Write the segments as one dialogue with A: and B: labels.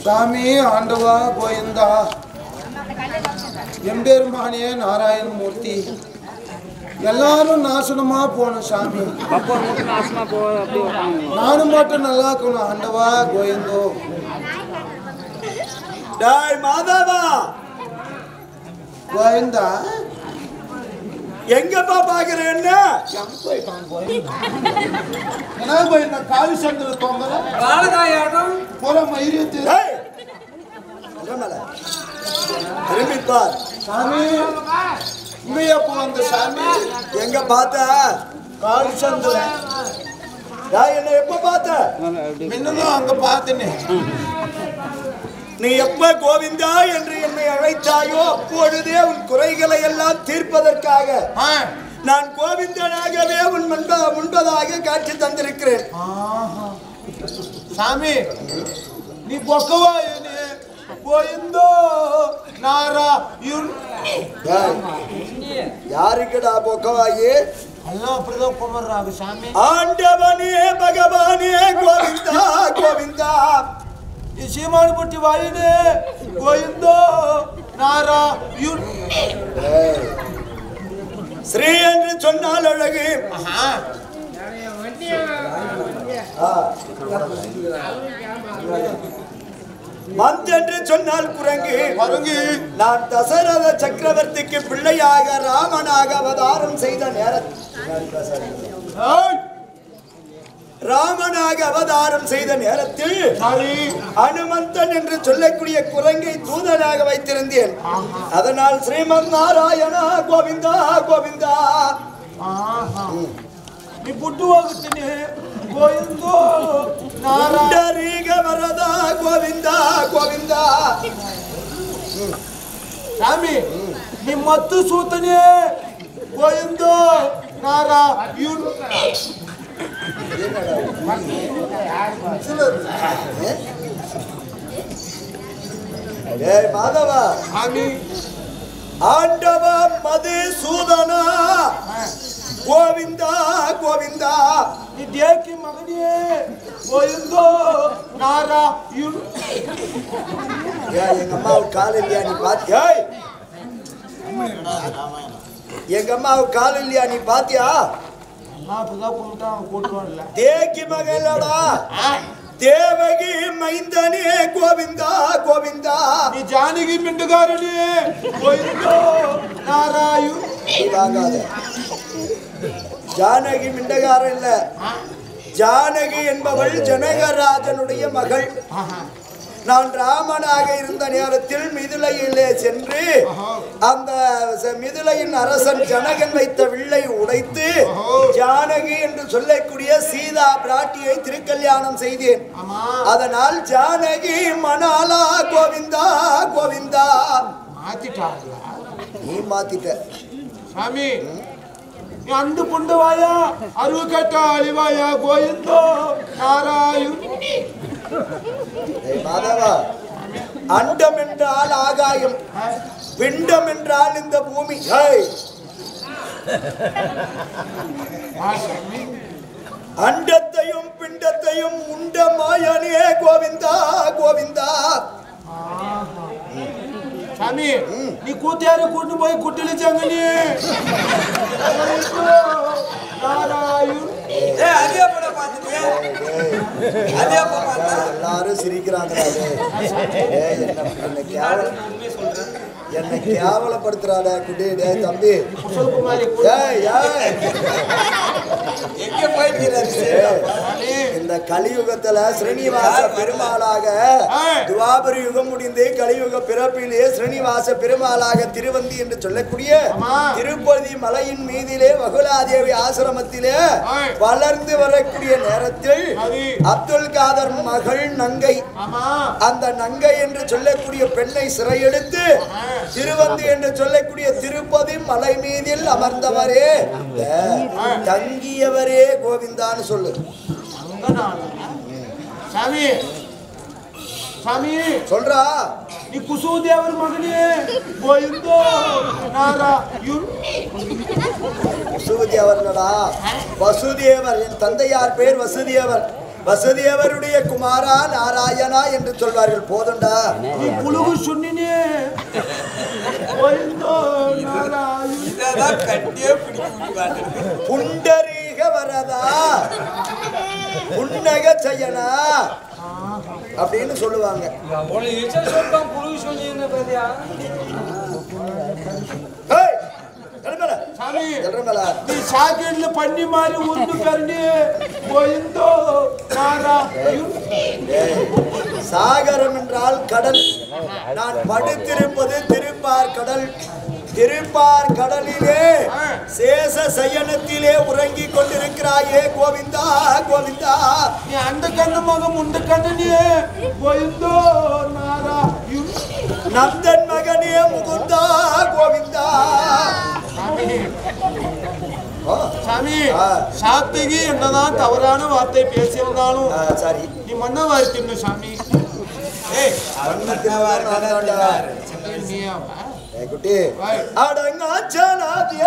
A: சாமி ஆண்டவா கோயந்தா எம்பெருமானே நாராயணமூர்த்தி எல்லாரும் நாசனமா போகணும் சாமி. நானும் மட்டும் நல்லா இருக்கணும் ஆண்டவா கோயந்தோ.
B: டாய் மாதவா
A: கோயந்தா
B: எங்கப்பா பாக்குறேன்? என்ன
A: போயிருந்த காவி சந்திர தோங்குறேன் போற மயிரியத்து
B: திரும்பிப்பார்
A: சாமி. உண்மையப்போ அந்த சாமி
B: எங்க பார்த்த?
A: காவி சந்திர
B: என்ன எப்ப பார்த்த?
A: முன்னதான் அங்க பார்த்தனே.
B: நீ எப்ப கோவிந்தா என்று என்னை அழைத்தாயோ அப்பொழுதே உன் குறைகளை எல்லாம் தீர்ப்பதற்காக நான் கோவிந்தனாகவே உன் முன்பதாக காட்சி தந்திருக்கிறேன்.
A: சாமி நீ பொக்கவா கோயந்தோ நாராயண்.
B: யாருக்குடா பொக்கவாயி?
A: எல்லாம் அப்படிதான் குமர்றாங்க சாமி.
B: ஆண்டவனே பகவானே கோவிந்தா கோவிந்தா.
A: சீமானுபட்டி வாயினே கோயந்தோ நாராயண்.
B: ஸ்ரீ என்று சொன்னால் அழகு, மந்தென்று சொன்னால் குரங்கு. நான் தசரத சக்கரவர்த்திக்கு பிள்ளையாக ராமனாக அவதாரம் செய்த நேரத்தில் அனுமந்தன் என்று சொல்லக்கூடிய குரங்கை தூதனாக வைத்திருந்தேன். அதனால் ஸ்ரீமன் நாராயணா கோவிந்தா கோவிந்தா.
A: நீ புட்டு வாங்கத்தினே கோயந்தோ
B: நாரீக வரதா கோவிந்தா கோவிந்தா.
A: சாமி நீ மத்து சூத்தனே கோயந்தோ நாராயண்.
B: மாதவா ஆண்டவா மதுசூதனா கோவிந்தா கோவிந்தா.
A: நீ தேக்கி மகனே கோயந்தோ நாராயண்.
B: எங்க அம்மாவுக்கு கால் இல்லையா நீ பாத்தியா? எங்க அம்மாவுக்கு கால் இல்லையா நீ பாத்தியா? தேக்கி மகளடா தேவகி மைந்தனே கோவிந்தா கோவிந்தா.
A: நீ ஜானகி மிண்டுகாரனே கோயந்தோ நாராயண்.
B: ஜானகி மிண்டகாரன் இல்ல, ஜானகி என்பவள் ஜனகராஜனுடைய மகள். நான் ராமனாக இருந்த நேரத்தில் மிதிலையிலே சென்று அந்த மிதிலையின் அரசன் ஜனகன் வைத்த வில்லை உடைத்து ஜானகி என்று சொல்லக்கூடிய சீதா பிராட்டியை திருக்கல்யாணம் செய்தேன். அதனால் ஜானகி மணாலா கோவிந்தா கோவிந்தா. நீ மாத்திட்ட
A: சாமி. அண்டு புண்டவாயா அருவு கட்ட அழிவாயா கோயந்தோ நாராயண்.
B: மாதவா அண்டம் என்றால் ஆகாயம், பிண்டம் என்றால் இந்த பூமி. அண்டத்தையும் பிண்டத்தையும் உண்ட மாயனே கோவிந்தா கோவிந்தா.
A: சாமி நீ கூத்தியார கூட்டு போய் குட்டிலிச்சாங்க நீ நாராயண்.
B: எல்லாரும் சிரிக்கிறாங்க. என்னை கேவலப்படுத்துறாட குட்டி. தம்பி இந்த கலியுகத்துல ஸ்ரீனிவாச பெருமாளாக துவாபர யுகம் முடிந்து கலியுக பிறப்பிலே ஸ்ரீனிவாச பெருமாளாக திருவந்தி என்று சொல்லக்கூடிய திருப்பதி மலையின் மீதிலே வகுலாதேவி ஆசிரமத்திலே வளர்ந்து வரக்கூடிய நேரத்தில் அப்துல் காதர் மகள் நங்கை, அந்த நங்கை என்று சொல்லக்கூடிய பெண்ணை சிறையெடுத்து திருவந்தி என்று சொல்லக்கூடிய திருப்பதி மலை மீதில் அமர்ந்தவரே தங்கியவரே கோவிந்தான்னு சொல்லு.
A: சாமி சாமி
B: சொல்றா.
A: நீ குசுதேவர் மகனே கோயந்தோ நாராயண்.
B: வசுதேவர் வசுதேவர் என் தந்தையார் பேர் வசுதேவர். வசுதேவருடைய குமாரா நாராயணா என்று சொல்வார்கள். போதுண்டா,
A: நீ புழுகு சொன்னினே.
B: புண்டரீக வரதா புன்னக செய்யனா அப்படின்னு சொல்லுவாங்க.
A: நீ சாக்கெட்ல பண்ணி மாதிரி உண்டு கரண்டி போயிருந்தோ.
B: சாகரம் என்றால் கடல். நான் படுத்திருப்பது திருப்பார் கடல். திருப்பார் கடலிலே சேஷ சயனத்திலே உறங்கிக் கொண்டிருக்கிறாயே கோவிந்தா கோவிந்தா.
A: நீ அந்த கண்ணு மகம் உண்டு கண்ணனியே போயிருந்தோ நாரா.
B: நந்தன் மகனே முகுந்தா கோவிந்தா.
A: சாமி சாப்பிட்டீங்க என்னதான் தவறான வார்த்தை பேசியிருந்தாலும்
B: சரி,
A: நீ மண்ண வாய்த்தின்னு சாமி.
B: குட்டி அடங்காச்சனாதிய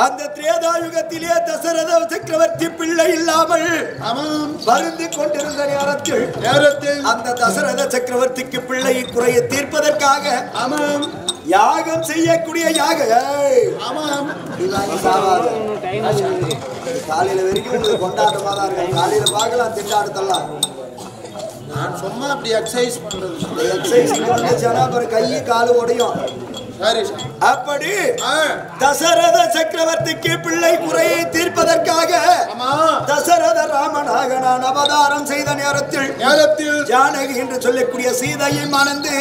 B: அந்த திரேதாயுகத்திலே தசரத சக்கரவர்த்தி பிள்ளை இல்லாமல் வருந்தி கொண்டிருந்த நேரத்தில் அந்த தசரத சக்கரவர்த்திக்கு பிள்ளை குறையை தீர்ப்பதற்காக யாகம் செய்யக்கூடிய காலையில வரைக்கும் கொண்டாட்டமா தான் இருக்கு. காலையில பார்க்கலாம் திண்டாட்டத்தெல்லாம்.
A: நான் சும்மா அப்படி எக்ஸசைஸ் பண்றது.
B: எக்ஸசைஸ் கை காலு உடையும். அப்படி தசரத சக்கரவர்த்திக்கு பிள்ளை குறையை தீர்ப்பதற்காக தசரத ராமனாக நான் அவதாரம் செய்த நேரத்தில் ஜானகி என்று சொல்லக்கூடிய சீதையை மணந்து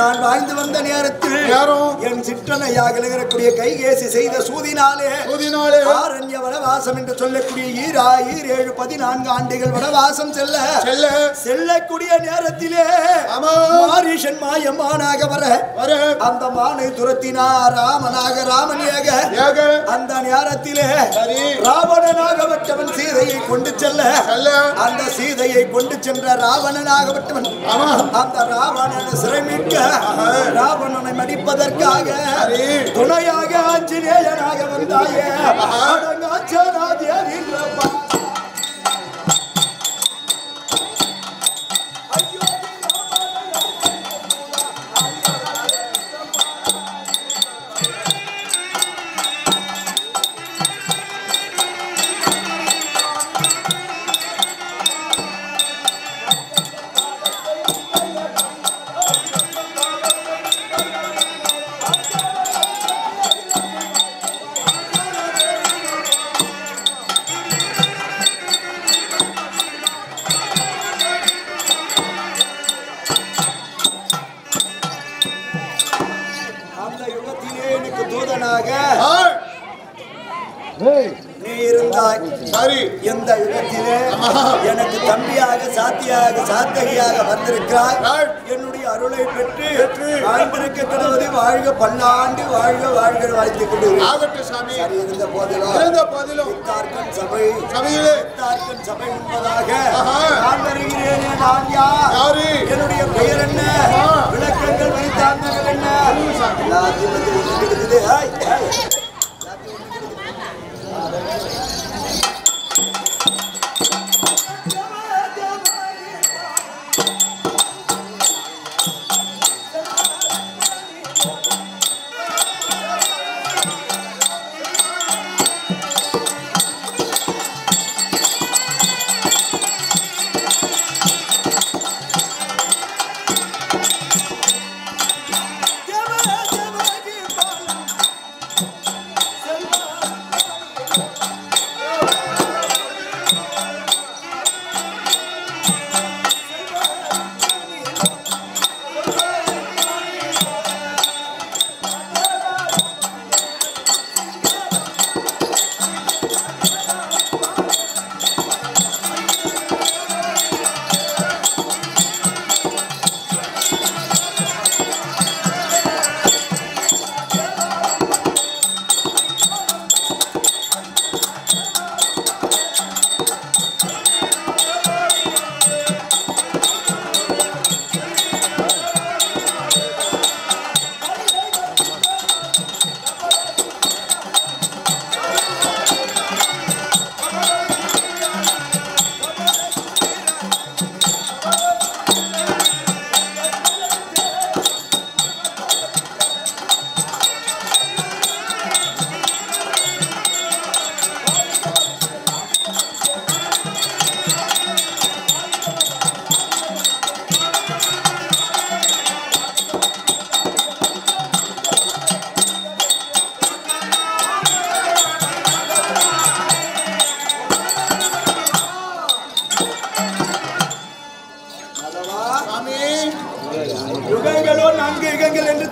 B: நான் வாழ்ந்து வந்த நேரத்தில் என் சிற்றனையாக இருக்கக்கூடிய கைகேசி செய்த சூதினாலே ஆரண்ய வனவாசம் என்று சொல்லக்கூடிய 14 ஆண்டுகள் வனவாசம் செல்லக்கூடிய நேரத்திலே மாரீஷன் மாயமானாக வர அந்த மானை துரத்தினார் ராமனியாக. அந்த நேரத்திலே ராவணனாகப்பட்டவன் சீதையை கொண்டு செல்ல அந்த சீதையை கொண்டு சென்ற ராவணனாகப்பட்டவன் அந்த ராவணனை சிறைமிக்க ராவணனை மடிப்பதற்காக துணையாக ஆஞ்சநேயனாக வந்தாயே. நீ இருந்தாய். எந்த யுகத்திலே எனக்கு தம்பியாக சாத்தகியாக வந்திருக்கிறாய். என்னுடைய அருளை பெற்று வாழ்ந்திருக்க கிடவது வாழ்க பல்லாண்டு வாழ்க வாழ்க வாழ்த்துக் கொண்டு இருந்த போதிலும் சபை என்பதாக நான் வருகிறேனே. நான் யார்? என்னுடைய பெயர் என்ன? விளக்கங்கள் வைத்தார்கள் என்ன? எல்லாத்தையும் வந்து இருக்குது.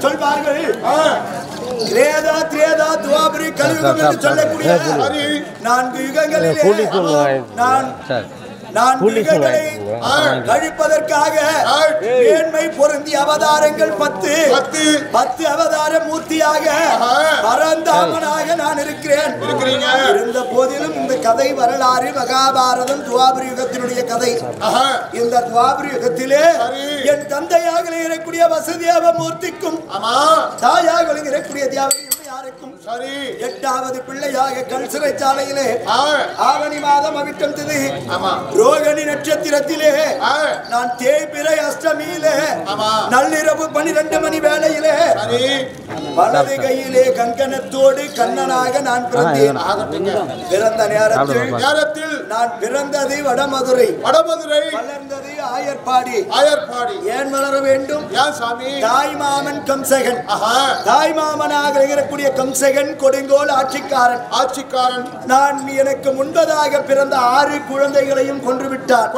B: சொல்வார்கள். திரேதா திரேதா துவாபரி கலியுகம் என்று சொல்லக்கூடிய 4 யுகங்களிலே நான் யுகங்களை கழிப்பதற்காக மேன்மை பொருந்திய அவதாரங்கள் 10 அவதார மூர்த்தியாக பரந்தாமனாக நான் இருக்கிறேன். இருந்த போதிலும் இந்த கதை வரலாறு மகாபாரதம் துவாபரி யுகத்தினுடைய கதை. இந்த துவாபரி யுகத்திலே என் தந்தையாக இருக்கக்கூடிய வசுதேவ மூர்த்திக்கும் தாயாக இருக்கக்கூடிய தேவகி யாருக்கும் 8வது பிள்ளையாக கல் சிறைச்சாலையிலே ஆவணி மாதம் அவிட்டம் திதி ரோகிணி நட்சத்திரத்திலே நான் தேய்பிறை அஷ்டமியிலே நள்ளிரவு 12 மணி வேளையிலே வலது கையிலே கங்கணத்தோடு கண்ணனாக நான் பிறந்தேன். பிறந்த நேரத்தில் நான் பிறந்தது வடமதுரை, வளர்ந்தது ஆயர்பாடி. ஏன் வளர வேண்டும்? தாய் மாமன் கம்சகன், தாய் மாமனாக இருக்கக்கூடிய கம்சகன் கொடுங்கோல் ஆட்சிக்காரன். நான் எனக்கு முன்பதாக பிறந்த 6 குழந்தைகளையும் கொன்று விட்டார்.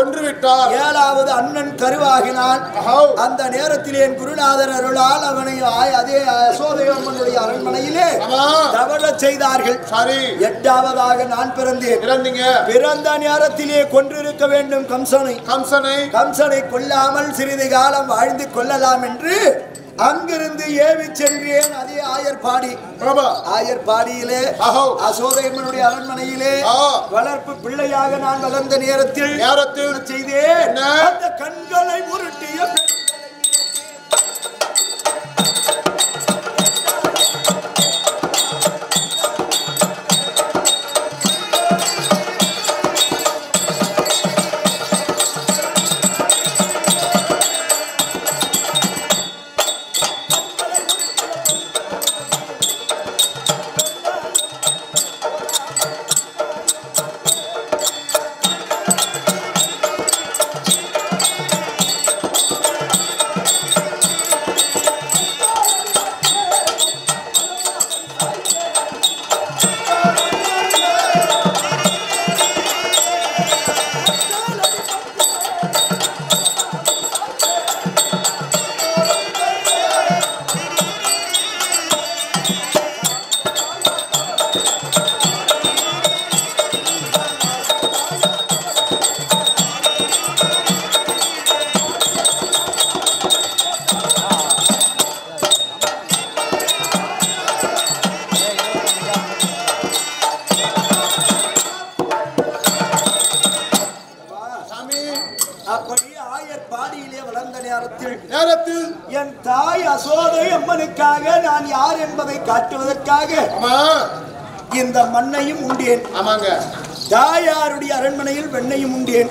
B: 7வது அண்ணன் கருவாகினான். அந்த நேரத்தில் என் குருநாதர் அருளால் அவனை அதே அசோதையம்மனுடைய அரண்மனையிலே தவறச் செய்தார்கள். 8வதாக நான் பிறந்தேன். பிறந்த நேரத்திலே கொன்றிருக்க வேண்டும் கம்சனை கொல்லாமல் சிறிது காலம் வாழ்ந்து கொள்ளலாம் என்று அங்கிருந்து ஏவி சென்றேன். அதே ஆயர்பாடியிலே அசோதையம்மனுடைய அரண்மனையிலே வளர்ப்பு பிள்ளையாக நான் வளர்ந்த நேரத்தில் செய்தேன். அந்த கண்களை உருட்டிய என் தாய் அசோதை அம்மனுக்காக நான் யார் என்பதை காட்டுவதற்காக இந்த மண்ணையும் உண்டேன். தாயாருடைய அரண்மனையில் வெண்ணையும் உண்டேன்.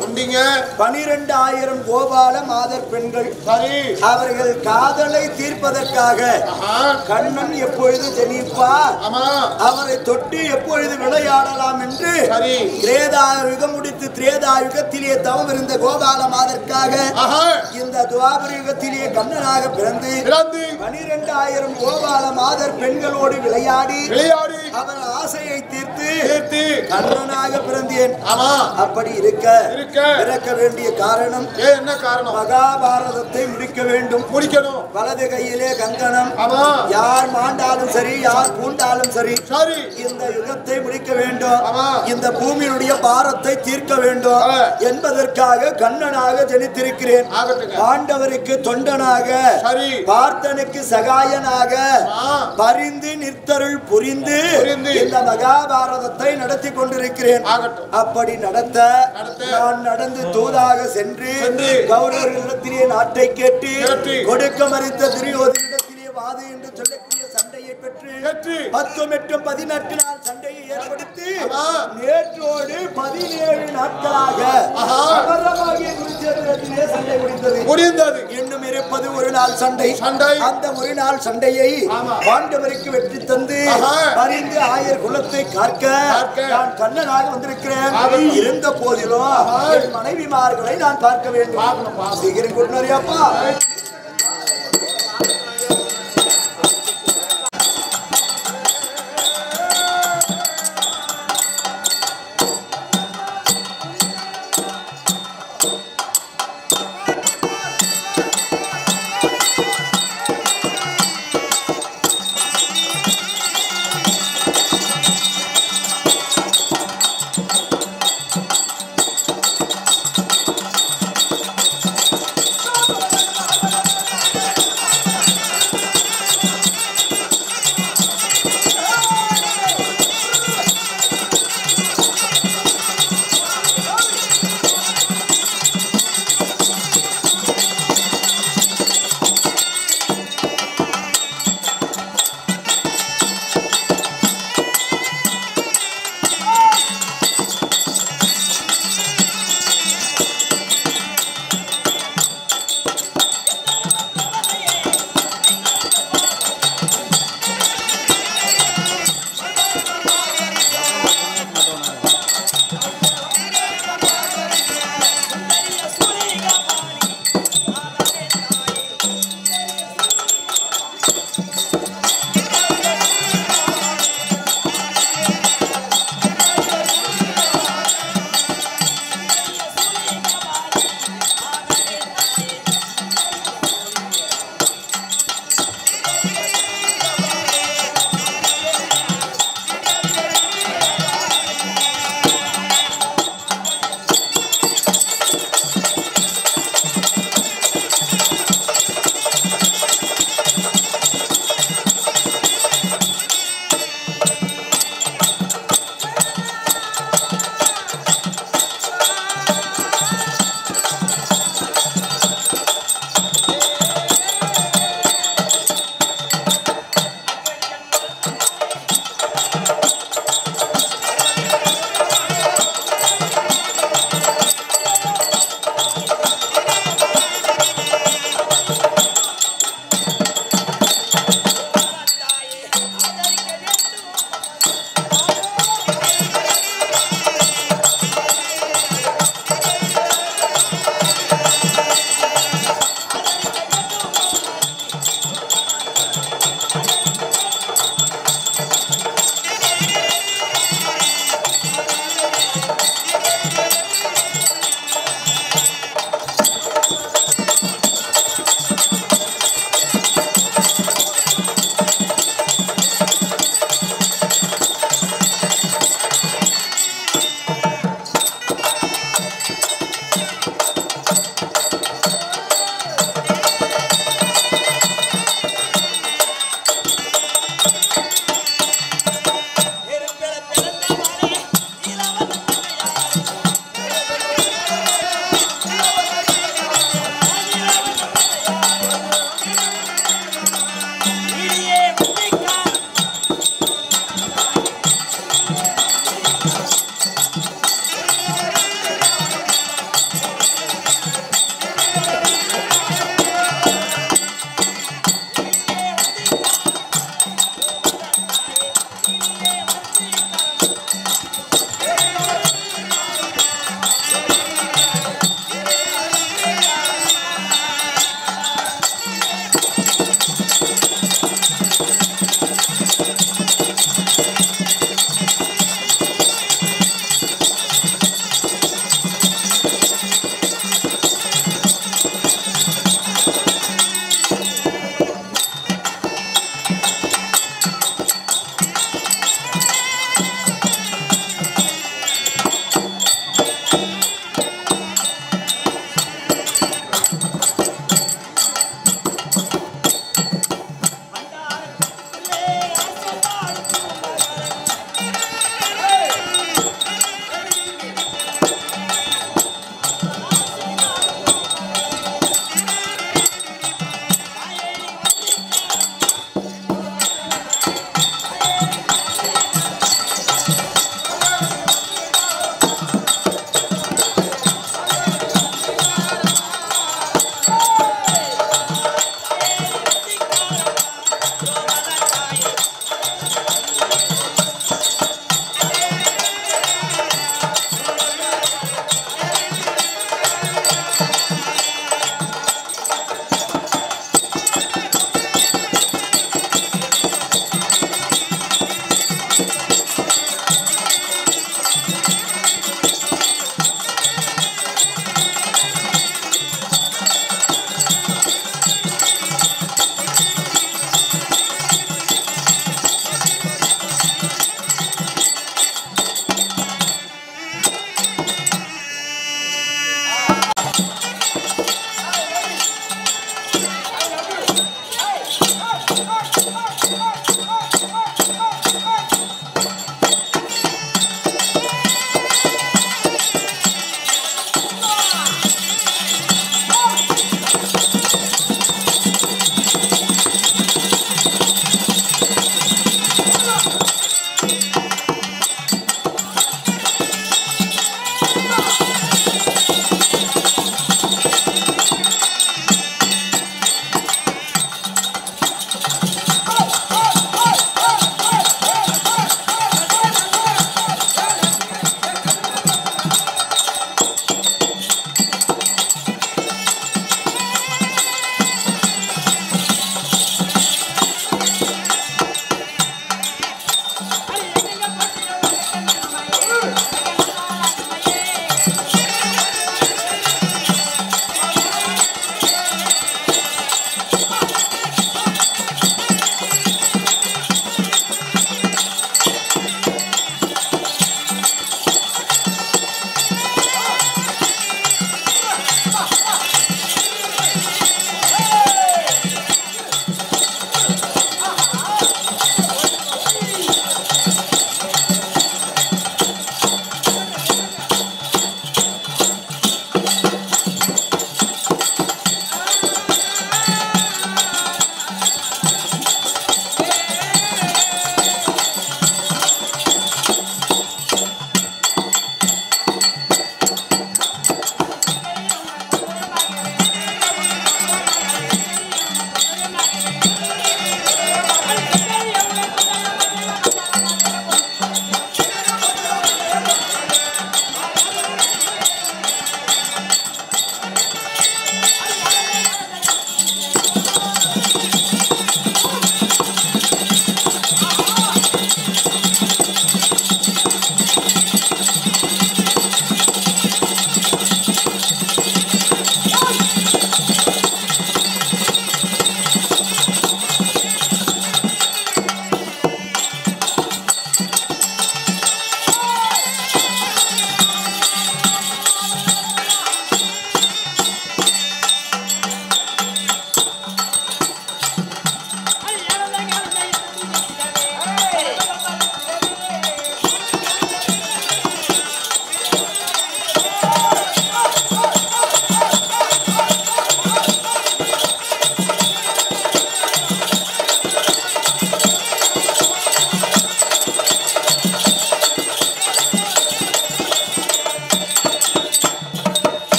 B: 12,000 கோபால மாதர் பெண்கள் அவர்கள் காதலை தீர்ப்பதற்காக கண்ணன் எப்பொழுது ஜெனிப்பார், அவரை தொட்டு எப்பொழுது விளையாடலாம் என்று திரேதாயுகம் முடித்து திரேதாயுகத்திலே தவம் இருந்த கோபால மாதற்காக இந்த துவாபர யுகத்திலே கண்ணனாக பிறந்து 12,000 கோபால மாதர் பெண்களோடு விளையாடி அவர் ஆசையை தீர்த்து கண்ணனாக பிறந்தேன். அப்படி இருக்க பிறக்க வேண்டிய காரணம் என்ன? மகாபாரதத்தை முடிக்கணும். வலது கையிலே கங்கணம். யார் மாண்டாலும் சரி, யார் பூண்டாலும் சரி, இந்த யுகத்தை முடிக்க வேண்டும். இந்த பூமியினுடைய பாரத்தை தீர்க்க வேண்டும் என்பதற்காக கண்ணனாக ஜனித்திருக்கிறேன். பாண்டவருக்கு தொண்டனாக, பார்த்தனுக்கு சகாயனாக பரிந்து நிற்தருள் புரிந்து இந்த மகாபாரதத்தை நடத்தி கொண்டிருக்கிறேன். அப்படி நடத்த நான் நடந்து தூதாக சென்று கௌரவர்களிடத்திலே நாட்டை கேட்டு கொடுக்க மறுத்த துரியோதனிடத்திலே வாது என்று சொல்லக்கூடிய சண்டையை பெற்று 10 நாள் சண்டையை ஏற்படுத்தி நேற்றோடு 17 நாட்களாக குருச்சேத்திரத்திலே சண்டை முடிந்தது. இன்னும் இருப்பது ஒரு நாள் சண்டை. அந்த ஒரு நாள் சண்டையை பாண்டவருக்கு வெற்றி தந்து பரிந்து ஆயர் குலத்தை காக்க நான் கண்ணனாக வந்திருக்கிறேன். இருந்த போதிலும் என் மனைவிமார்களை நான் பார்க்க வேண்டும். சீக்கிரம் கொண்டாரியாப்பா.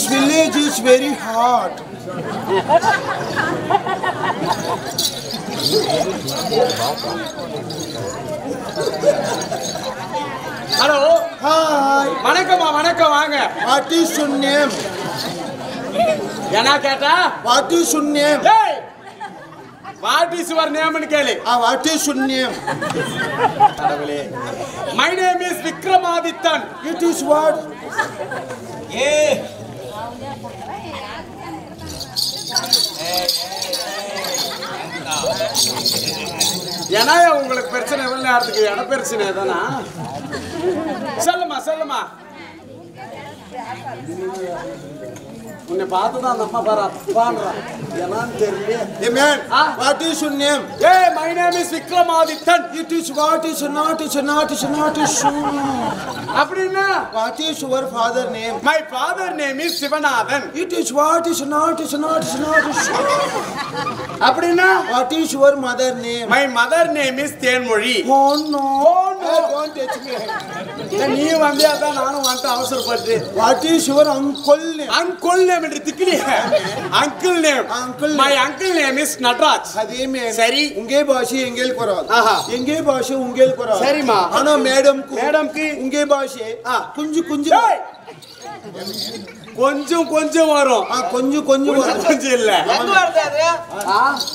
A: This village is very hot.
C: Hello.
A: Hi.
C: வணக்கம் வாங்க.
A: What is your name?
C: என்ன கேட்டா?
A: What is your name?
C: Hey. What is your name னு கேளு.
A: What is your name?
C: கடவுளே. My name is Vikramadityan.
A: It is what?
C: ஏன்னா உங்களுக்கு பிரச்சனை எவ்வளவு நேரத்துக்கு இட பிரச்சனை தானா? சொல்லுமா உன்னை பார்த்துதான் அந்த அம்மா பாரு அப்பான்றான் என்னன்னு தெரியல.
A: Hey man, what is your name?
C: Hey, my name is Vikramadityan.
A: It is what is not
C: அப்படின்னா
A: What is your father name?
C: my father name is Sivanathan.
A: It is what is not
C: அப்படின்னா
A: What is your mother name?
C: my mother name is Thenmozhi.
A: Oh no.
C: no.
A: Don't touch me.
C: நீ வந்தியா தான் நானும் வந்து அவசரப்பட்டு.
A: What is your uncle name?
C: Uncle name என்று திக்கிலியே. Uncle name. My uncle name is Natraj.
A: அதே ma'am
C: சரி
A: உங்கே பாஷை எங்களுக்கு வராது.
C: ஆஹா.
A: எங்கே பாஷை உங்களுக்கு வராது.
C: சரிமா.
A: ஆனா மேடம்க்கு
C: உங்கே
A: பாஷை குஞ்சு
C: டேய். கொஞ்சம் வரும்.
A: கொஞ்சம்
C: கொஞ்சம் இல்ல.
D: எங்க வருது அது?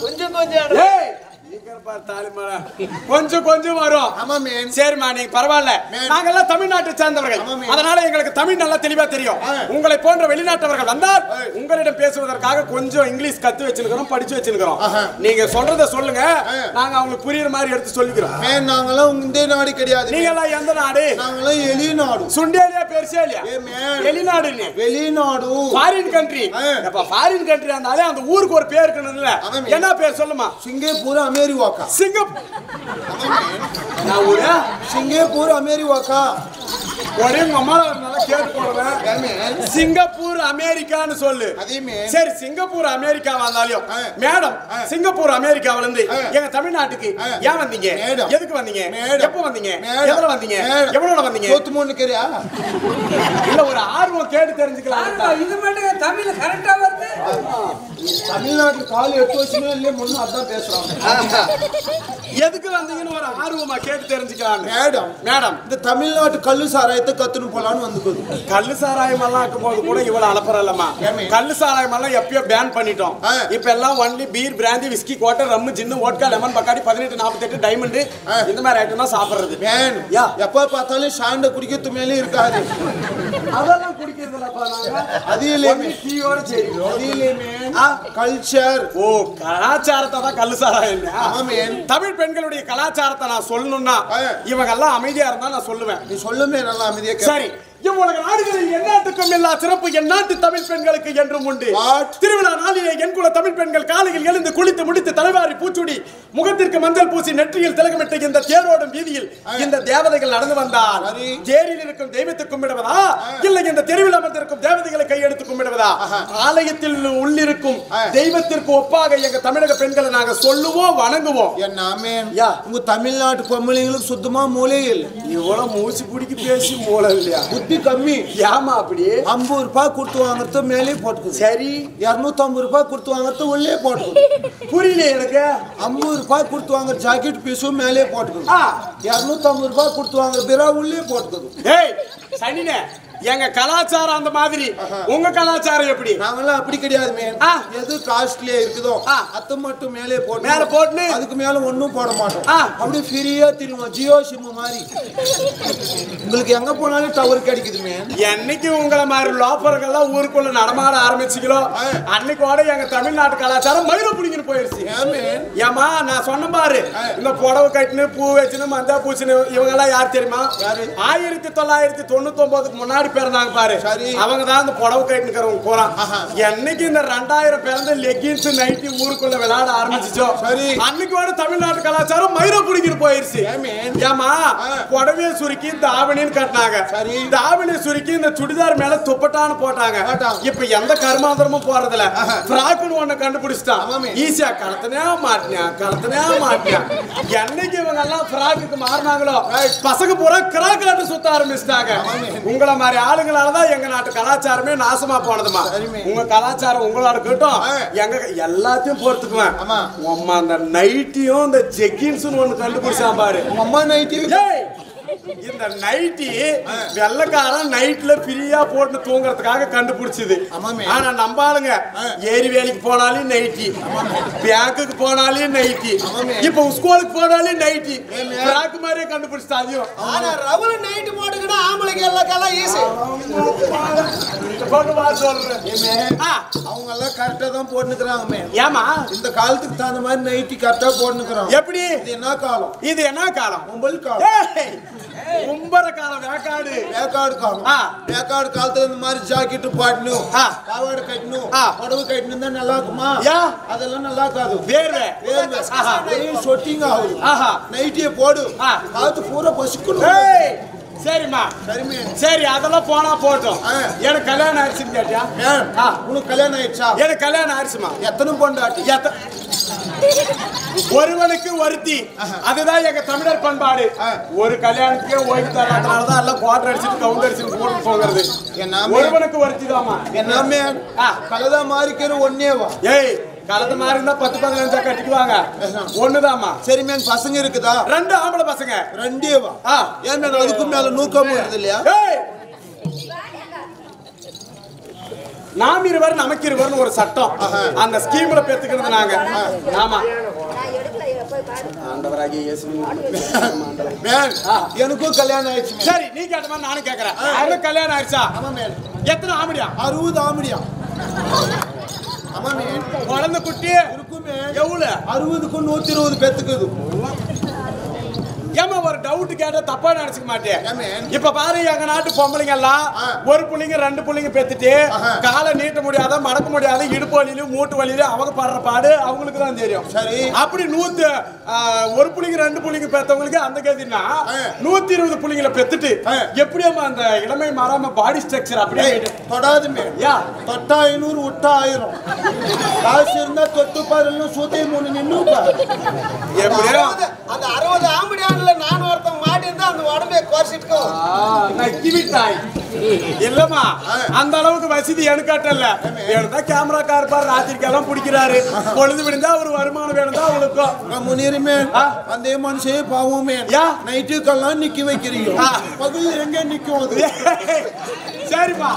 D: கொஞ்சம்
C: டேய். கொஞ்சம் வரும்.
A: ஆமா மேம்.
C: சரிமா நீங்க பரவாயில்ல. நாங்க எல்லாம் தமிழ்நாட்டை சேர்ந்தவர்கள். அதனால எங்களுக்கு தமிழ் நல்லா தெளிவா தெரியும். உங்களை போன்ற வெளிநாட்டவர்கள் வந்தால் உங்களிடம் பேசுவதற்காக கொஞ்சம் இங்கிலீஷ் கத்து வச்சிருக்கிறோம், படிச்சு வச்சிருக்கிறோம். நீங்க சொல்றத சொல்லுங்க, நாங்க அவங்களுக்கு புரியுற மாதிரி எடுத்து சொல்லிக்கிறோம்.
A: மேம் நாங்கெல்லாம் இந்த நாடு கிடையாது.
C: நீங்க எல்லாம் எந்த நாடு?
A: நாங்கெல்லாம் வெளிநாடு.
C: சுண்டேலியா பெருசேலியா? வெளிநாடு.
A: வெளிநாடு.
C: Foreign country. அப்ப ஃபாரின் கண்ட்ரி இருந்தாலே அந்த ஊருக்கு ஒரு பேர் இருக்கணும்ல. என்ன பேர் சொல்லுமா?
A: Singapore America. Singapore America.
C: ஒரே அம்மா நல்லா கேட்டு போடுவேன். சிங்கப்பூர் அமெரிக்கான்னு சொல்லு. சரி சிங்கப்பூர் அமெரிக்கா வந்தாலும் மேடம் சிங்கப்பூர் அமெரிக்காவில இருந்து எங்க தமிழ்நாட்டுக்கு ஏன் வந்தீங்க? எதுக்கு வந்தீங்க? எப்ப வந்தீங்க? எவ்வளவு வந்தீங்க? எவ்வளவு வந்தீங்க? இல்ல ஒரு ஆர்வம் கேட்டு தெரிஞ்சுக்கலாம்.
D: இது மட்டும் தமிழ்ல கரெக்டா வருது.
A: தமிழ்நாட்டுல கால் 8 வருஷமே இல்ல முன்ன அதான் பேசுறாங்க.
C: எதுக்கு வந்தீங்கன்னு ஒரு ஆர்வமா கேட்டு தெரிஞ்சுக்கலாம்.
A: மேடம் இந்த தமிழ்நாட்டு கள்ளு சாராயத்தை கத்துன்னு போலான்னு வந்துக்குது.
C: கள்ளு சாராயம் எல்லாம் இருக்கும் போது கூட இவ்வளவு அலப்பறலமா. கள்ளு சாராயம் எல்லாம் எப்பயோ பேன் பண்ணிட்டோம். இப்ப எல்லாம் ஒன்லி பீர், பிராந்தி, விஸ்கி, குவார்ட்டர், ரம், ஜின்னு, வோட்கா, லெமன், பக்காடி, 18, 48 டைமண்ட் இந்த மாதிரி ஐட்டம் தான் சாப்பிடுறது.
A: எப்ப பார்த்தாலும் சாண்ட குடிக்கிறது மேலே இருக்காது.
C: அதெல்லாம் குடிக்கிறதுலப்பா நாங்க.
A: அது இல்ல
C: டீயோட சரி.
A: அது இல்ல கல்ச்சர்.
C: ஓ கலாச்சாரத்தை தான் கள்ளு சாராயம். தமிழ் பெண்களுடைய கலாச்சாரத்தை நான் சொல்லணும்னா இவங்க எல்லாம் அமைதியா இருந்தா நான் சொல்லுவேன்.
A: நீ சொல்லுமே நல்லா அமைதியா.
C: சரி இவ்வுலக நாடுகளில் எந்நாட்டுக்கும் எல்லா சிறப்பு எந்நாட்டு தமிழ் பெண்களுக்கு என்றும் உண்டு. திருவிழா நாளிலே என் குல தமிழ் பெண்கள் காலையில் எழுந்து குளித்து முடித்து தலைவாரி பூச்சுடி முகத்திற்கு மஞ்சள் பூசி நெற்றியில் திலகமிட்டு இந்த தேரோடும் வீதியில் இந்த தேவதைகள் நடந்து வந்தால் தேரில் இருக்கும் தெய்வத்தை கும்பிடுவதா இல்லை இந்த தெருவில் அமர்ந்திருக்கும் தேவதைகளை கையெடுத்து கும்பிடுவதா? ஆலயத்தில் உள்ளிருக்கும் தெய்வத்திற்கு ஒப்பாக எங்க தமிழக பெண்களை நாங்க சொல்லுவோம், வணங்குவோம்.
A: உங்க தமிழ்நாட்டு பொம்பளைங்களுக்கு சுத்தமா மூளை இல்லை.
C: இவ்வளவு மூச்சு பிடிக்கி பேசி மூளை இல்லையா?
A: கம்மி.
C: ஏமா அப்படி?
A: 50 ரூபாய் கொடுத்து வாங்குறது மேலே போட்டு.
C: சரி
A: 250 ரூபாய் கொடுத்து வாங்குறது உள்ளே போட்டு.
C: புரியல எனக்கு.
A: 50 ரூபாய் கொடுத்து வாங்குற ஜாக்கெட் பீஸும் மேலே போட்டு. 250 ரூபாய் கொடுத்து வாங்குற பிறா உள்ளே போட்டு.
C: ஏய் சனினே எங்க கலாச்சாரம் அந்த மாதிரி. உங்க கலாச்சாரம் எப்படி?
A: நாங்கெல்லாம் அப்படி கிடையாது மேம். எது காஸ்ட்லியா இருக்குதோ அத மட்டும் மேலே போட்டு அதுக்கு மேல ஒண்ணும் போட மாட்டோம். அப்படியே ஃப்ரீயா திரும்ப ஜியோ சிம் மாதிரி உங்களுக்கு எங்க போனாலும் டவர் கிடைக்குது மேம்.
C: என்னைக்கு உங்களை மாதிரி லோப்பர்கள்லாம் ஊருக்குள்ள நடமாட ஆரம்பிச்சுங்களோ அன்னைக்கோட எங்க தமிழ்நாட்டு கலாச்சாரம் மயில புடிங்கிட்டு போயிருச்சு. ஏமா நான் சொன்ன பாரு இந்த புடவை கட்டினு பூ வச்சுன்னு மஞ்சா பூச்சின்னு இவங்க எல்லாம் யார் தெரியுமா? 1999க்கு முன்னாடி பிறந்தாங்க பாரு. அவங்க தான் இந்த புடவை கட்டினுக்கிறவங்க போறான். என்னைக்கு இந்த 2000 பிறந்த லெகின்ஸ் நைட்டி ஊருக்குள்ள விளையாட ஆரம்பிச்சுச்சோ அன்னைக்கோட தமிழ்நாட்டு கலாச்சாரம் மயிர புடிங்கிட்டு போயிருச்சு. ஏமா புடவையை சுருக்கி தாவணின்னு கட்டினாங்க. தாவணியை சுருக்கி இந்த சுடிதார் மேல துப்பட்டான்னு போட்டாங்க. இப்ப எந்த கர்மாந்திரமும் போறதுல பிராக்குன்னு ஒண்ணு கண்டுபிடிச்சிட்டான். ஈஸியா மீசா கலத்தனே மாட்டியா என்னைக்கு இவங்க எல்லாம் ஃப்ராக்குக்கு மாறினாங்களோ பசங்க பூரா கிராக் ஆட்டு சுத்த ஆரம்பிச்சிட்டாங்க. உங்களை மாதிரி ஆளுங்களாலதான் எங்க நாட்டு கலாச்சாரமே நாசமா போனதுமா. உங்க கலாச்சாரம் உங்களோட கிட்டும் எங்க எல்லாத்தையும் பொறுத்துக்குவேன். அம்மா அந்த நைட்டியும் இந்த ஜெக்கின்ஸ் ஒண்ணு கண்டுபிடிச்சா பாரு.
A: அம்மா நைட்டி
C: இந்த நைட்டி வெள்ளக்காரன் நைட்ல ஃப்ரீயா போட்டு தூங்குறதுக்காக கண்டுபிடிச்சது. ஆனா நம்ம ஆளுங்க ஏரி வேலைக்கு போனாலும் நைட்டி, பேங்குக்கு போனாலும் நைட்டி, இப்ப ஸ்கூலுக்கு போனாலும் நைட்டி, பிராக்கு மாதிரியே கண்டுபிடிச்சாதையும்.
D: ஆனா ரவுல நைட் போட்டுக்கிட்டா ஆம்பளைக்கு எல்லாம் ஈஸி.
A: அவங்க எல்லாம் கரெக்டா தான் போட்டுக்கிறாங்க.
C: ஏமா
A: இந்த காலத்துக்கு தகுந்த மாதிரி நைட்டி கரெக்டா போட்டுக்கிறாங்க.
C: எப்படி
A: இது என்ன காலம்?
C: இது என்ன காலம்?
A: உங்கள் காலம்.
C: கும்பர காலம், வேக்காடு
A: காலம். வேக்காடு காலத்துல இந்த மாதிரி ஜாக்கெட் பாட்டணும், பாவாடை கட்டணும், புடவை கட்டணும் தான் நல்லா இருக்குமா? அதெல்லாம் நல்லா இருக்காது. வேர்வை சொட்டிங் ஆகுது. நைட்டிய போடு, காலத்து பூரா பசிக்கணும்.
C: சரிம்மா சரி, அதெல்லாம் போனா போட்டோம். எனக்கு கல்யாணம் ஆயிடுச்சுன்னு கேட்டியா?
A: உனக்கு கல்யாணம் ஆயிடுச்சா? எனக்கு
C: கல்யாணம் ஆயிடுச்சுமா.
A: எத்தனை பொண்டாட்டி?
C: ஒருவனுக்கு ஒருத்தி, அதுதான் எங்க தமிழர் பண்பாடு. ஒரு கல்யாணத்துக்கே ஓய்வு தராதனாலதான் எல்லாம் குவார்டர் அடிச்சுட்டு கவுண்டர் அடிச்சுட்டு போட்டு போகிறது. ஒருவனுக்கு ஒருத்தி தாமா.
A: எல்லாமே கலதா மாறிக்கிற ஒன்னேவா?
C: ஏய், கலந்து மாறி இருந்தா 10-15 கட்டிக்குவாங்க. ஒண்ணுதாமா.
A: சரி மேன், பசங்க இருக்குதா?
C: 2 ஆம்பளை பசங்க.
A: 2 ஏன் அதுக்கு மேல நூக்கம் வருது இல்லையா?
C: நாம் இருவர் நமக்கு இருவர்னு ஒரு சட்டம், அந்த ஸ்கீம்ல பெத்துக்கிறது நாங்க. ஆமா,
A: எனக்கும் கல்யாணம் ஆயிடுச்சு.
C: சரி, நீ கேட்ட மாதிரி நானும் கேட்கறேன். அவனுக்கு கல்யாணம் ஆயிடுச்சா? எத்தனை ஆம்படியா?
A: 60 ஆம்படியா?
C: குழந்தை குட்டி
A: இருக்குமே.
C: எவ்வளவு?
A: 60க்கும் 120 பெத்துக்குது.
C: ஏமா ஒரு டவுட் கேட்டா தப்பா நினைச்சுக்க மாட்டேன். இப்ப பாரு, எங்க நாட்டு பொம்பளைங்க எல்லாம் ஒரு புள்ளைங்க 2 புள்ளைங்க பெத்துட்டு காலை நீட்ட முடியாத, மடக்க முடியாத, இடுப்பு வலியிலும் மூட்டு வலியிலும் அவங்க படுற பாடு அவங்களுக்கு தான் தெரியும். சரி, அப்படி ஒரு புள்ளைங்க 2 புள்ளைங்க பெத்தவங்களுக்கு அந்த கேதினா 120 புள்ளைங்களை பெத்துட்டு எப்படியாமா அந்த இளமை மாறாம பாடி ஸ்ட்ரக்சர் அப்படியே
A: தொடாதுமே? தொட்டா 500 விட்டா 1000. காசு இருந்தா தொட்டு பாரு, சூத்தை 3 நின்னு
C: எப்படியா
D: அந்த 60 ஆம்படியா நான் ஒருத்தன் மாட்டி இருந்தா அந்த உடம்பே குறைச்சிட்டு
C: இல்லமா. அந்த அளவுக்கு வசதி எனக்காட்டல. வேணும்தான் கேமரா கார் பார் ராத்திரிக்கெல்லாம் பிடிக்கிறாரு. பொழுது விடுந்தா ஒரு வருமானம் வேணும்தான் அவளுக்கும்.
A: முனியருமே அந்த மனுஷே பாவமே நைட்டுக்கெல்லாம் நிக்க வைக்கிறீங்க, பகல் எங்க நிக்கும் அது?
C: சரிப்பா,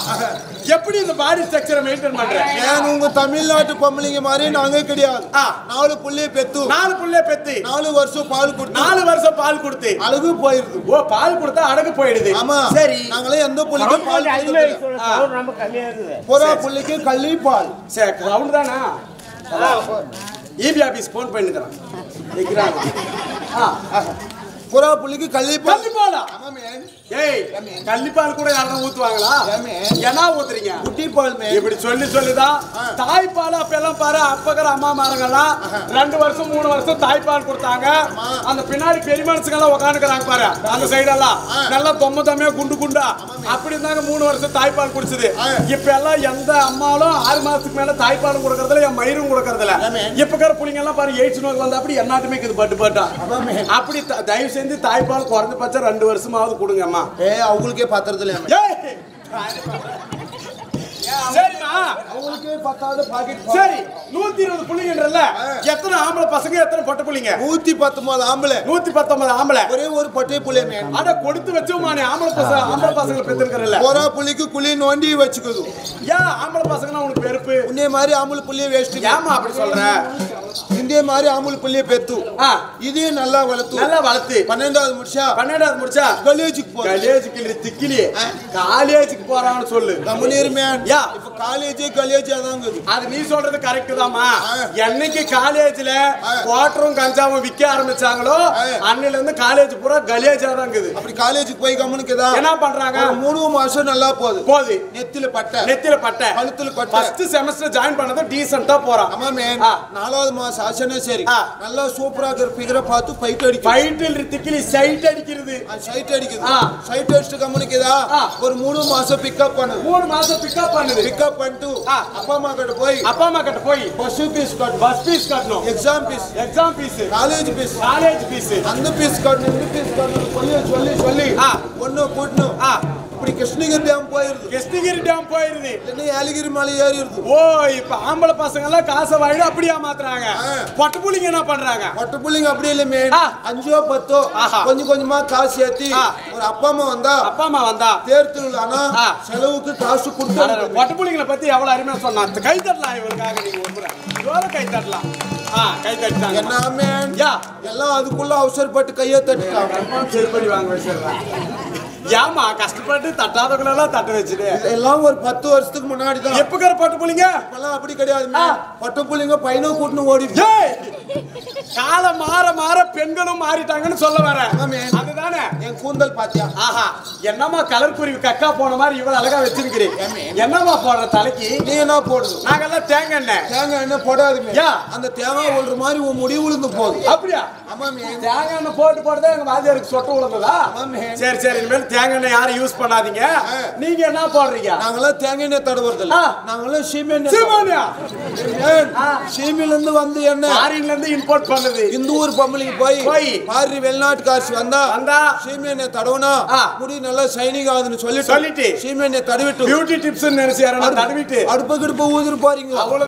C: எப்படி இந்த பாடி ஸ்ட்ரக்சரை மெயின்டைன் பண்றேன்?
A: ஏன் உங்க தமிழ்நாட்டு பொம்பளைங்க மாதிரி நாங்க கிடையாது. 4 புள்ளைய பெத்து 4 வருஷம் பால் கொடுத்து
C: 4 வருஷம் பால் கொடுத்து
A: அழகு போயிருது.
C: ஓ, பால் கொடுத்தா அழகு போயிடுது.
A: ஆமா.
C: சரி,
A: நாங்களே எந்த புள்ளைக்கும் பால் புறா புள்ளைக்கு கள்ளி பால்.
C: சரி, ரவுண்ட் தானா? ஈபி ஆபீஸ் போன் பண்ணிக்கிறான்.
A: புறா புள்ளிக்கு கள்ளிப்பால்.
C: ஏய், கள்ளிப்பால் கூட யாரும் ஊத்துவாங்களா? என்ன ஊத்துறீங்க?
A: குட்டி பால்.
C: இப்படி சொல்லிதான் தாய்ப்பால் அப்ப எல்லாம் பாரு, அப்பகிற அம்மா மாரங்கெல்லாம் 2 வருஷம் 3 வருஷம் தாய்ப்பால் கொடுத்தாங்க. அந்த பின்னாடி பெரிய மனுஷங்க எல்லாம் உட்காந்துக்கிறாங்க பாரு, அந்த சைடெல்லாம் நல்லா தொம்மையா குண்டு குண்டா அப்படி இருந்தாங்க. 3 வருஷம் தாய்ப்பால் குடிச்சது. இப்ப எல்லாம் எந்த அம்மாலும் 6 மாசத்துக்கு மேல தாய்ப்பாலும் கொடுக்கறதுல, என் மயிரும் கொடுக்கறதுல. இப்ப இருக்கிற புள்ளிங்க எல்லாம் பாரு, எய்ட்ஸ் நோய் வந்தா அப்படி என்னாட்டுமே இது பட்டா. அப்படி தயவு செஞ்சு தாய்ப்பால் குறைஞ்சபட்சம் 2 வருஷமாவது கொடுங்கம்மா.
A: அவங்களுக்கே பத்திரத்துல
C: சரிமா,
A: அவங்களுக்கே பத்தாவது பாக்கெட்.
C: சரி, 120 புள்ளிங்கன்றல எத்தனை ஆம்பளை பசங்க, எத்தனை பொட்டை புள்ளிங்க?
A: 119 ஆம்பளை.
C: 119 ஆம்பளை.
A: ஒரே ஒரு பொட்டை புள்ளைமே.
C: அத கொடுத்து வச்சோமானே ஆம்பளை பசங்களை பெத்துக்கறல.
A: போரா புள்ளிக்கு குழி நோண்டி வச்சுக்குது.
C: ஏன் ஆம்பளை பசங்கனா உனக்கு வெறுப்பு?
A: உன்னை மாதிரி ஆம்பளை புள்ளிய வேஸ்ட்.
C: ஏமா அப்படி சொல்ற?
A: இந்த மாதிரி ஆம்பளை புள்ளிய பெத்து இதே நல்லா வளர்த்து 12வது முடிச்சா காலேஜுக்கு போ.
C: காலேஜுக்கு திக்கிலி காலேஜுக்கு போறான்னு சொல்லு.
A: கம்பெனியர் மேன் இப்ப காலேஜ் அதாங்க.
C: அது நீ சொல்றது கரெக்ட் தாமா. என்னைக்கு காலேஜ்ல குவாட்டரும் கஞ்சாவும் விக்க ஆரம்பிச்சாங்களோ அன்னில இருந்து காலேஜ் பூரா கலேஜா தான் இருக்குது. அப்படி காலேஜுக்கு போய் கம்முனுக்குதா என்ன பண்றாங்க? 3 மாசம் நல்லா போகுது. நெத்தில பட்டை கழுத்துல கொட்டை. ஃபர்ஸ்ட் செமஸ்டர் ஜாயின் பண்ணது டீசன்ட்டா போறான். ஆமா மேன். 4வது மாசம் ஆச்சனே சரி நல்லா சூப்பரா பிகர பார்த்து ஃபைட் திக்கிலி சைட் அடிக்குது. சைட் அடிச்சு கம்முனுக்குதா ஒரு 3 மாசம் பிக்கப் பண்ணுது. பிக்கப் பண்ணிட்டு அப்பா அம்மா கிட்ட போய் பஸ்ஸுக்கு
A: ஃபீஸ் கட்டணும்,
C: பஸ் ஃபீஸ் கட்டணும்,
A: exam fees,
C: exam fees,
A: college fees,
C: college fees,
A: அந்த ஃபீஸ் கட்டணும், இந்த ஃபீஸ் கட்டணும், சொல்லி சொல்லி ஒண்ணு கூட்டணும். இப்படி கிருஷ்ணகிரி டேம் போயிருது,
C: கிருஷ்ணகிரி டேம் போயிருது,
A: இல்லைன்னா ஏலகிரி மலை ஏறிடுது.
C: ஓ இப்ப ஆம்பளை பசங்க எல்லாம் காசை வாங்கிட்டு அப்படியா மாத்துறாங்க. பட்டு புள்ளிங்க என்ன பண்றாங்க?
A: பட்டு புள்ளிங்க அப்படி இல்லைமே, 5 10 கொஞ்சம் கொஞ்சமா காசு ஏத்தி ஒரு அப்பா அம்மா வந்தா தேர் திருவிழானா செலவுக்கு காசு கொடுத்தாங்க.
C: பட்டு புள்ளிங்களை பத்தி எவ்வளவு அருமையா சொன்னா, கை தட்டலாம் இவருக்காக. நீங்க ஒரு முறை இவ்வளவு கை தட்டலாம். கை தட்டாங்க
A: என்ன எல்லாம் அதுக்குள்ள அவசரப்பட்டு கையை தட்டுட்டாங்க.
C: சரி பண்ணி வாங்க வச்சிடலாம். ஏமா கஷ்டப்பட்டு தட்டாதவங்களெல்லாம் தட்ட வச்சுட்டு
A: எல்லாம் ஒரு 10 வருஷத்துக்கு முன்னாடி தான்.
C: எப்ப பட்டு புள்ளிங்க
A: இப்பெல்லாம் அப்படி கிடையாது. பட்டு புள்ளிங்க பையனும் கூட்டணும் ஓடி.
C: காலம் மாற மாற பெண்களும் மாறிட்டாங்கன்னு சொல்ல வரேன். அதுதானே
A: என் கூந்தல் பாத்தியா?
C: ஆஹா என்னமா கலர் குருவி கக்கா போன மாதிரி இவ்வளவு அழகா வச்சிருக்கிறீங்க. என்னமா போடுற தலைக்கு?
A: நீ என்ன போடுது?
C: நாங்கெல்லாம் தேங்காய் எண்ணெய்.
A: தேங்காய் எண்ணெய் போடாதுங்க. அந்த தேங்காய் விழுற மாதிரி உன் முடி விழுந்து போகுது.
C: அப்படியா? தேங்காய் எண்ணெய் போட்டு எங்க வாதியாருக்கு சொட்ட விழுந்ததா? சரி சரி, இனிமேல் தேங்காய் எண்ணெய் யாரும் யூஸ் பண்ணாதீங்க. நீங்க என்ன போடுறீங்க?
A: நாங்கெல்லாம் தேங்காய் எண்ணெய் தடவுறது இல்ல, நாங்கெல்லாம் சீமை எண்ணெய். சீமையில இருந்து வந்து எண்ணெய்
C: ஃபாரின்ல இருந்து இம்போர்ட் பண்ணது.
A: இந்த ஊர் பொம்பளைக்கு போய் பாரி வெளிநாட்டு காசு வந்தா சீமை எண்ணெய் தடவுனா முடி நல்லா ஷைனிங் ஆகுதுன்னு சொல்லிட்டு சீமை எண்ணெய் தடவிட்டு
C: பியூட்டி டிப்ஸ் நினைச்சு தடவிட்டு
A: அடுப்பு கிடுப்பு ஊதிட்டு போறீங்க.